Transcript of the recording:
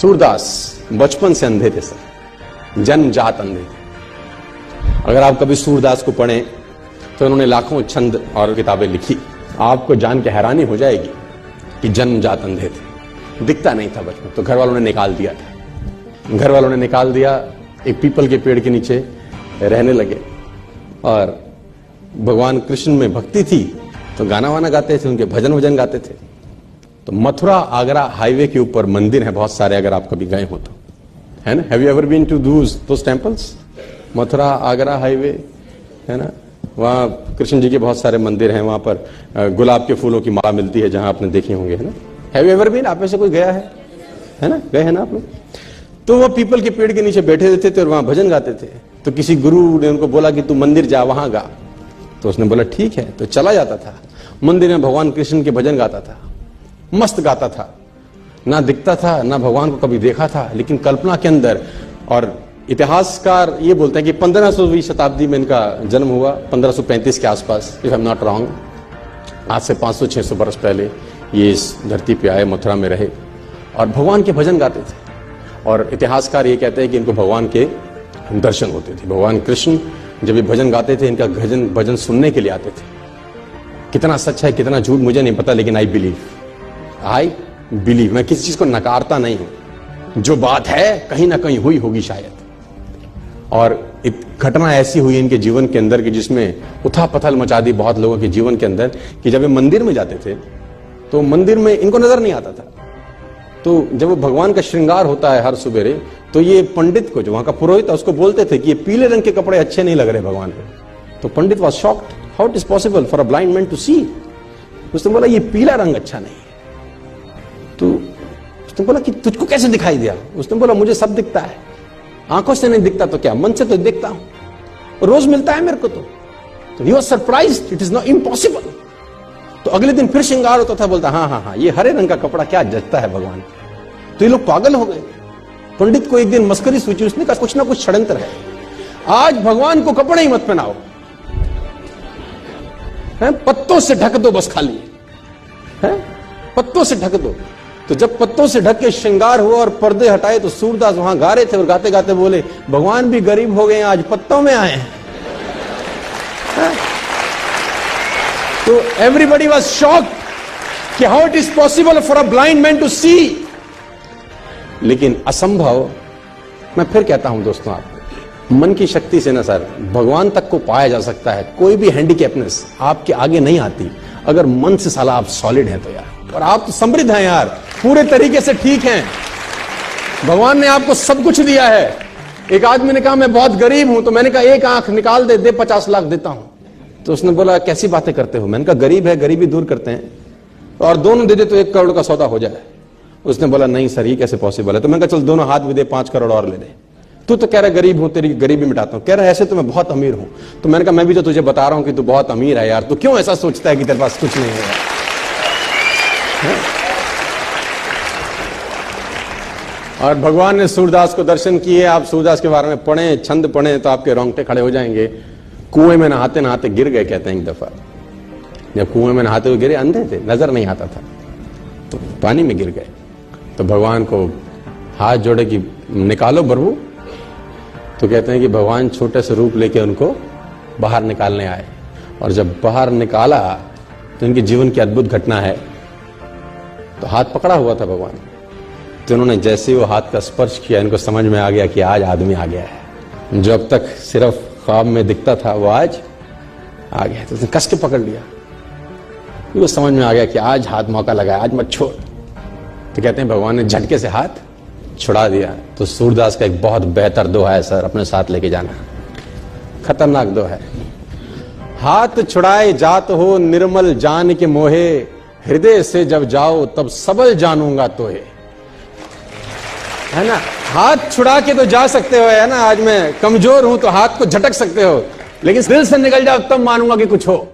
सूरदास बचपन से अंधे थे सर, जन्मजात अंधे थे। अगर आप कभी सूरदास को पढ़ें तो उन्होंने लाखों छंद और किताबें लिखी। आपको जान के हैरानी हो जाएगी कि जन्मजात अंधे थे, दिखता नहीं था बचपन, तो घर वालों ने निकाल दिया था। घर वालों ने निकाल दिया, एक पीपल के पेड़ के नीचे रहने लगे और भगवान कृष्ण में भक्ति थी तो गाना वाना गाते थे, उनके भजन वजन गाते थे। तो मथुरा आगरा हाईवे के ऊपर मंदिर है बहुत सारे, अगर आप कभी गए हो तो, है ना। Have you ever been to those temples? Mathura Agra highway है ना, वहां कृष्ण जी के बहुत सारे मंदिर हैं। वहां पर गुलाब के फूलों की माला मिलती है, जहां आपने देखे होंगे, है ना। Have you ever been? आप में से कोई गया है ना, गए हैं ना आप लोग? तो वो पीपल के पेड़ के नीचे बैठे रहते थे और वहां भजन गाते थे। तो किसी गुरु ने उनको बोला कि तू मंदिर जा, वहां गा। तो उसने बोला ठीक है, तो चला जाता था मंदिर में, भगवान कृष्ण के भजन गाता था, मस्त गाता था, ना दिखता था ना भगवान को कभी देखा था, लेकिन कल्पना के अंदर। और इतिहासकार ये बोलते हैं कि 1500वीं शताब्दी में इनका जन्म हुआ, 1535 के आसपास, if I am not wrong. आज से 500-600 वर्ष पहले ये इस धरती पे आए, मथुरा में रहे और भगवान के भजन गाते थे। और इतिहासकार ये कहते हैं कि इनको भगवान के दर्शन होते थे। भगवान कृष्ण जब ये भजन गाते थे, इनका भजन सुनने के लिए आते थे। कितना सच है कितना झूठ मुझे नहीं पता, लेकिन आई बिलीव, मैं किसी चीज को नकारता नहीं हूं, जो बात है कहीं ना कहीं हुई होगी शायद। और घटना ऐसी हुई इनके जीवन के अंदर कि जिसमें उथल पुथल मचा दी बहुत लोगों के जीवन के अंदर, कि जब ये मंदिर में जाते थे तो मंदिर में इनको नजर नहीं आता था। तो जब भगवान का श्रृंगार होता है हर सुबेरे, तो ये पंडित को, जो वहां का पुरोहित था, उसको बोलते थे कि ये पीले रंग के कपड़े अच्छे नहीं लग रहे भगवान पे। तो pandit was shocked, how it is possible for a blind man to see. उसने बोला ये पीला रंग अच्छा नहीं है। तो उसने बोला कि तुझको कैसे दिखाई दिया? उसने बोला मुझे सब दिखता है, आंखों से नहीं दिखता तो क्या, मन से तो दिखता हूं, रोज मिलता है मेरे को। तो he was surprised, it is not impossible. तो अगले दिन फिर श्रृंगार होता था, बोलता हाँ, ये हरे रंग का कपड़ा क्या जचता है भगवान। तो ये लोग पागल हो गए। पंडित को एक दिन मस्करी सूझी, उसने कहा कुछ ना कुछ षड्यंत्र है, आज भगवान को कपड़े ही मत पहनाओ, पत्तों से ढक दो बस, खाली है पत्तों से ढक दो। तो जब पत्तों से ढक के श्रृंगार हुआ और पर्दे हटाए, तो सूरदास वहां गा रहे थे और गाते गाते बोले भगवान भी गरीब हो गए, आज पत्तों में आए हैं। तो एवरीबडी वाज शॉक्ड कि how it is possible for a blind man to see. लेकिन असंभव, मैं फिर कहता हूं दोस्तों, आपको मन की शक्ति से ना सर भगवान तक को पाया जा सकता है। कोई भी हैंडीकैपनेस आपके आगे नहीं आती अगर मन से साला आप सॉलिड हैं तो यार। और आप तो समृद्ध हैं यार, पूरे तरीके से ठीक हैं, भगवान ने आपको सब कुछ दिया है। एक आदमी ने कहा मैं बहुत गरीब हूं, तो मैंने कहा एक आंख निकाल दे 50 लाख देता हूं। तो उसने बोला कैसी बातें करते हो? मैंने कहा गरीब है, गरीबी दूर करते हैं, और दोनों दे दे तो 1 करोड़ का सौदा हो जाए। उसने बोला नहीं सर, ये कैसे पॉसिबल है? तो मैंने कहा चल दोनों हाथ भी दे, 5 करोड़ और ले दे। तू तो कह रहा गरीब हूं, तेरी गरीबी मिटाता हूं। कह रहा ऐसे तो मैं बहुत अमीर हूं। तो मैंने कहा मैं भी तो तुझे बता रहा हूं कि तू बहुत अमीर है यार, तू क्यों ऐसा सोचता है कि तेरे पास कुछ नहीं है? और भगवान ने सूरदास को दर्शन किए। आप सूरदास के बारे में पढ़ें, छंद पढ़ें, तो आपके रोंगटे खड़े हो जाएंगे। कुएं में नहाते नहाते गिर गए, कहते हैं एक दफा। जब कुएं में नहाते हुए गिरे, अंधे थे, नजर नहीं आता था, तो पानी में गिर गए। तो भगवान को हाथ जोड़े कि निकालो प्रभु। तो कहते हैं कि भगवान छोटे से रूप लेके उनको बाहर निकालने आए। और जब बाहर निकाला तो इनके जीवन की अद्भुत घटना है। तो हाथ पकड़ा हुआ था भगवान, तो उन्होंने जैसे वो हाथ का स्पर्श किया, इनको समझ में आ गया कि आज आदमी आ गया है। जो अब तक सिर्फ ख्वाब में दिखता था वो आज आ गया। तो उसने कस के पकड़ लिया, वो समझ में आ गया कि आज हाथ मौका लगा है, आज मत छोड़। तो कहते हैं भगवान ने झटके से हाथ छुड़ा दिया। तो सूरदास का एक बहुत बेहतर दोहा है सर, अपने साथ लेके जाना, खतरनाक दोहा है। हाथ छुड़ाए जात हो निर्मल जान के मोहे, हृदय से जब जाओ तब सबल जानूंगा तोहे। है ना, हाथ छुड़ा के तो जा सकते हो, है ना, आज मैं कमजोर हूं तो हाथ को झटक सकते हो, लेकिन दिल से निकल जाओ तब मानूंगा कि कुछ हो।